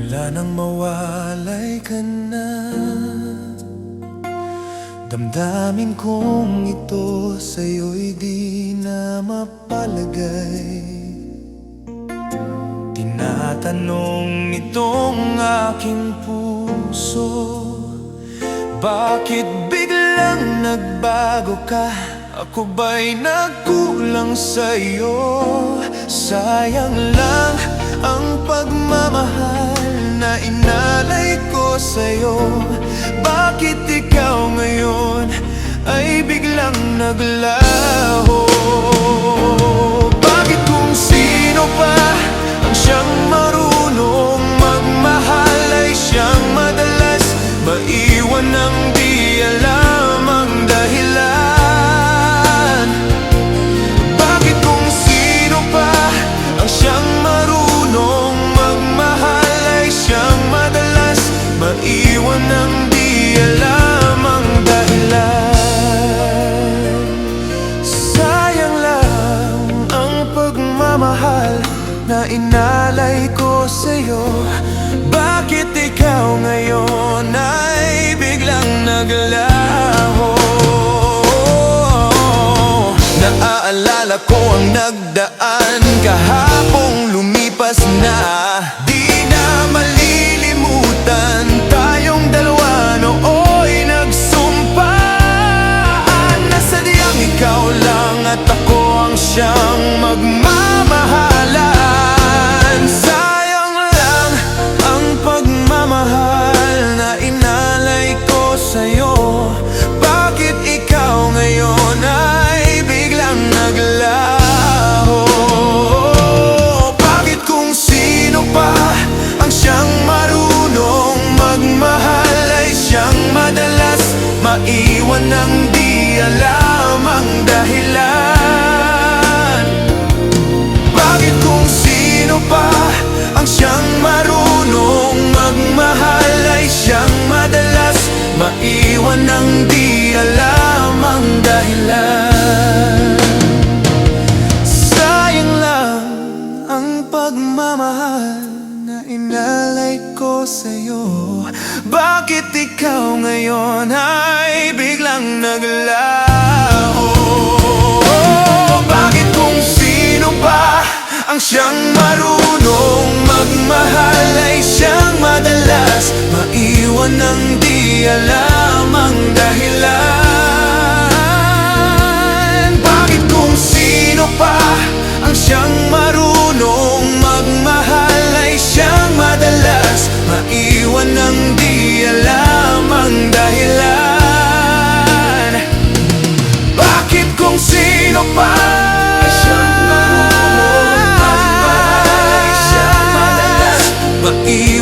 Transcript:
Mula nang mawalay ka na, damdamin kong ito sa'yo'y di na mapalagay. Tinatanong nitong aking puso, bakit biglang nagbago ka? Ako ba'y nagkulang sa'yo? Sayang lang ang pagmamahal na inalay ko sa'yo. Bakit ikaw ngayon ay biglang naglaho? Bakit kung sino pa ang siyang marunong magmahal ay siyang madalas maiwan ng di alam ang dahilan? Bakit kung sino pa ang siyang marunong magmahal ay siyang madalas maiwan ng di alam ang dahilan? Sayang lang ang pagmamahal na inalay ko sa'yo. Bakit ikaw ngayon ay biglang naglaho? Naaalala ko ang nagdaan kahapong lumipas na. Di na malilimutan tayong dalawa nooy nagsumpaan na sadyang ikaw lang at ako ang siyang magmamahalan. Sayang lang ang pagmamahal na inalay ko sa'yo. Bakit ikaw ngayon ay biglang naglaho? Bakit kung sino pa ang siyang marunong magmahal ay siyang madalas maiwan ng di alam ang dahilan? Bakit kung sino pa ang siyang marunong magmahal ay siyang madalas maiwan ng di alam ang dahilan? Sayang lang ang pagmamahal na inalay ko sa'yo. Bakit ikaw ngayon ay biglang naglaho? Bakit kung sino pa ang siyang marunong magmahal ay siyang madalas maiwan ng di alam ang dahilan? Bakit kung sino pa ang siyang marunong magmahal ay siyang madalas maiwan ng di alam ang dahilan? Bakit kung sino pa ay siyang marunong magmahal ay siyang madalas maiwan